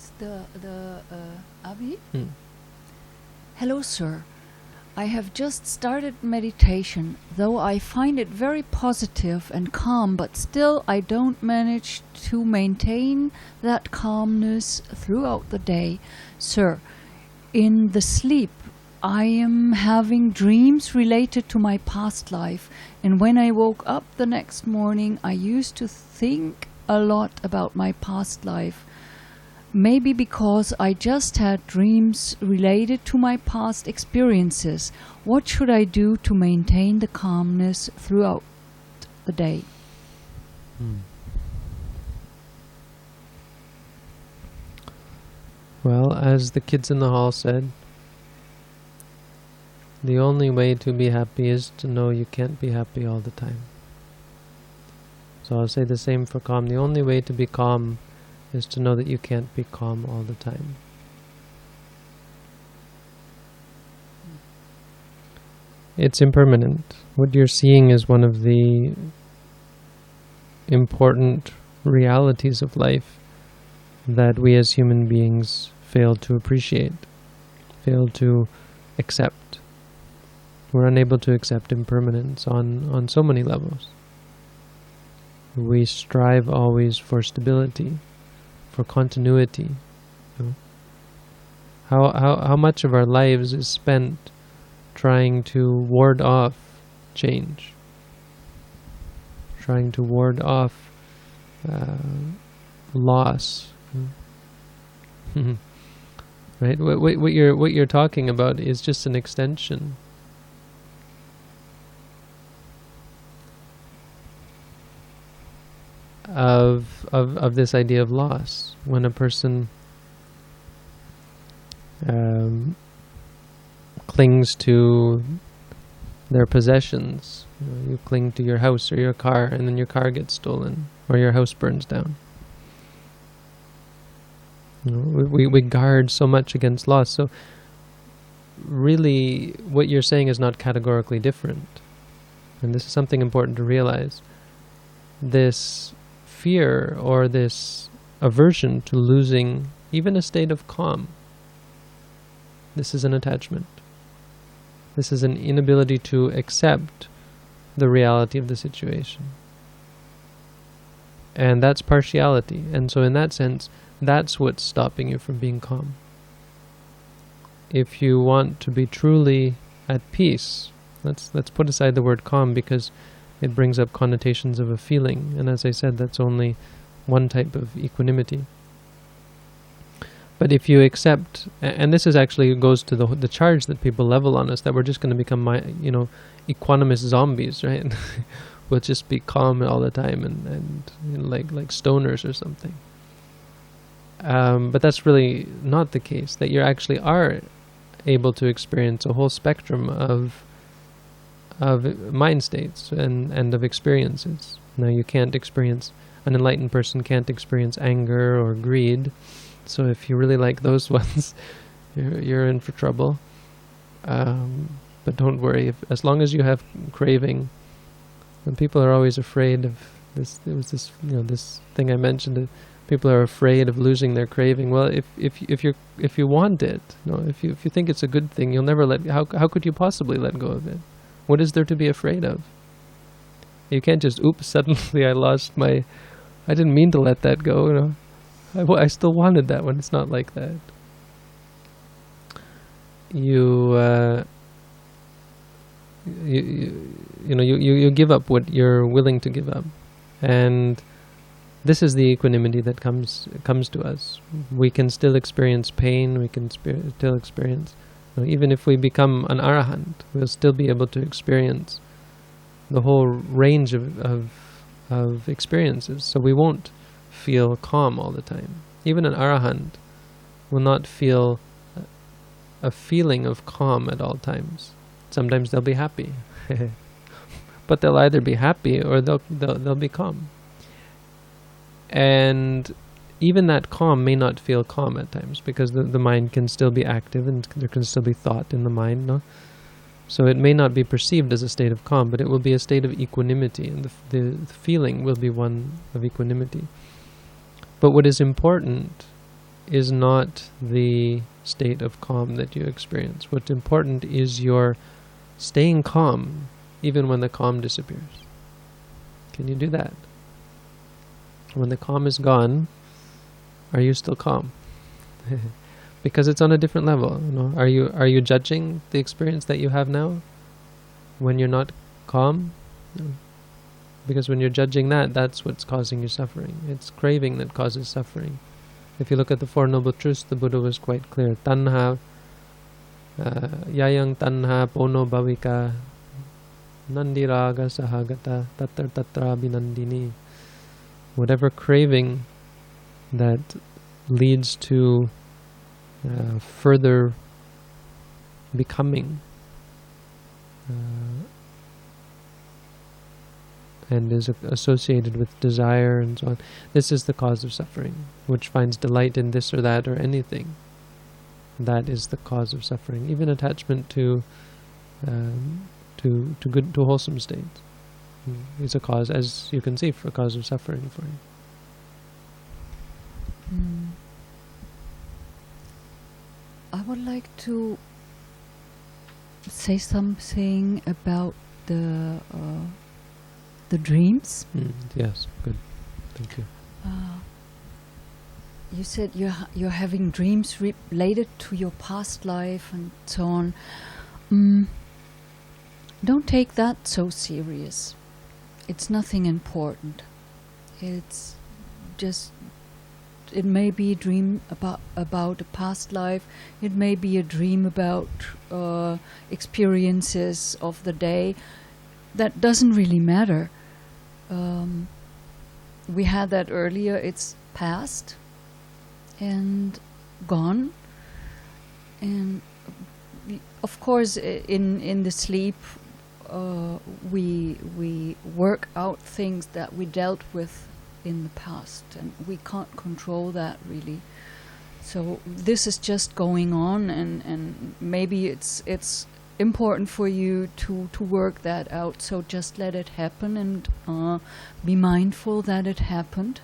It's the Abhi. Mm. Hello, sir. I have just started meditation, though I find it very positive and calm, but still I don't manage to maintain that calmness throughout the day. Sir, in the sleep, I am having dreams related to my past life, and when I woke up the next morning, I used to think a lot about my past life. Maybe because I just had dreams related to my past experiences. What should I do to maintain the calmness throughout the day? Well, as the kids in the hall said, the only way to be happy is to know you can't be happy all the time. So I'll say the same for calm. The only way to be calm is to know that you can't be calm all the time. It's impermanent. What you're seeing is one of the important realities of life that we as human beings fail to appreciate, fail to accept. We're unable to accept impermanence on so many levels. We strive always for stability, for continuity. You know? How much of our lives is spent trying to ward off change, trying to ward off loss. Right? What you're talking about is just an extension of this idea of loss. When a person clings to their possessions, you cling to your house or your car, and then your car gets stolen or your house burns down. We guard so much against loss. So really what you're saying is not categorically different. And this is something important to realize. This fear or this aversion to losing even a state of calm, this is an attachment. This is an inability to accept the reality of the situation. And that's partiality. And so in that sense, that's what's stopping you from being calm. If you want to be truly at peace, let's put aside the word calm because it brings up connotations of a feeling. And as I said, that's only one type of equanimity. But if you accept, and this is actually goes to the charge that people level on us, that we're just going to become, equanimous zombies, right? We'll just be calm all the time and like stoners or something. But that's really not the case. That you actually are able to experience a whole spectrum of mind states and of experiences. Now, you can't experience, an enlightened person can't experience anger or greed. So if you really like those ones, you're in for trouble. But don't worry, as long as you have craving, and people are always afraid of this. There was this, this thing I mentioned. People are afraid of losing their craving. Well, if you want it, if you think it's a good thing, you'll never let. How could you possibly let go of it? What is there to be afraid of? You can't just, oops, suddenly I didn't mean to let that go. I still wanted that one. It's not like that. You give up what you're willing to give up, and this is the equanimity that comes to us. We can still experience pain. We can still experience, even if we become an arahant, we'll still be able to experience the whole range of experiences. So we won't feel calm all the time. Even an arahant will not feel a feeling of calm at all times. Sometimes they'll be happy, but they'll either be happy or they'll be calm. And even that calm may not feel calm at times because the mind can still be active and there can still be thought in the mind. No? So it may not be perceived as a state of calm, but it will be a state of equanimity, and the feeling will be one of equanimity. But what is important is not the state of calm that you experience. What's important is your staying calm even when the calm disappears. Can you do that? When the calm is gone, are you still calm? Because it's on a different level. You know? Are you judging the experience that you have now when you're not calm? No. Because when you're judging that, that's what's causing you suffering. It's craving that causes suffering. If you look at the Four Noble Truths, the Buddha was quite clear. Tanha, yayang tanha pono bhavika, nandiraga sahagata, tatra tatra binandini. Whatever craving that leads to further becoming and is associated with desire and so on, this is the cause of suffering. Which finds delight in this or that or anything, that is the cause of suffering. Even attachment to good, to wholesome states is a cause, as you can see, for a cause of suffering for you. I would like to say something about the dreams. Yes, good. Thank you. You said you're having dreams related to your past life and so on. Don't take that so serious. It's nothing important. It's just, it may be a dream about a past life. It may be a dream about experiences of the day. That doesn't really matter. We had that earlier. It's past and gone. And of course, in the sleep, we work out things that we dealt with in the past, and we can't control that really. So this is just going on, and maybe it's important for you to work that out. So just let it happen and be mindful that it happened.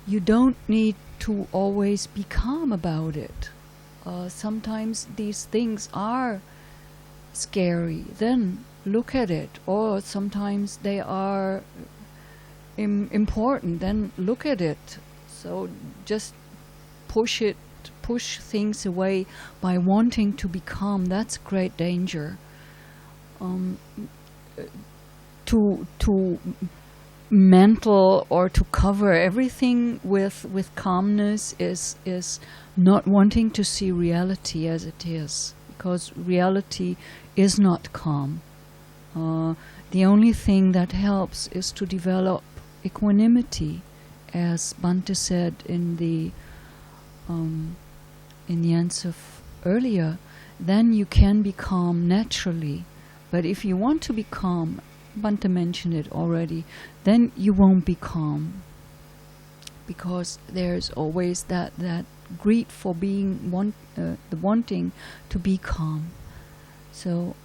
You don't need to always be calm about it. Sometimes these things are scary. Then look at it. Or sometimes they are important. Then look at it. So just push things away by wanting to be calm. That's great danger. To mental or to cover everything with calmness is not wanting to see reality as it is, because reality is not calm. The only thing that helps is to develop equanimity, as Bhante said in the answer earlier. Then you can be calm naturally. But if you want to be calm, Bhante mentioned it already, then you won't be calm, because there's always that greed for being the wanting to be calm. So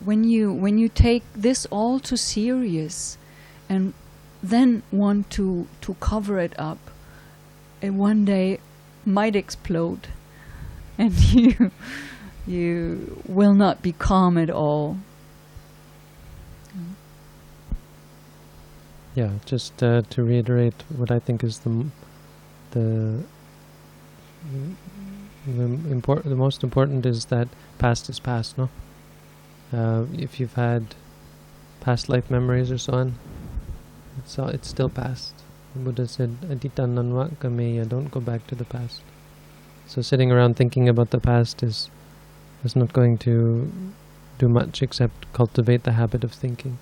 when you take this all too serious and then want to cover it up, it one day might explode, and you will not be calm at all. Yeah, just to reiterate what I think is the most important is that past is past, no? If you've had past life memories or so on, it's still past. The Buddha said, "Adita nanva kameya," don't go back to the past. So sitting around thinking about the past is not going to do much except cultivate the habit of thinking.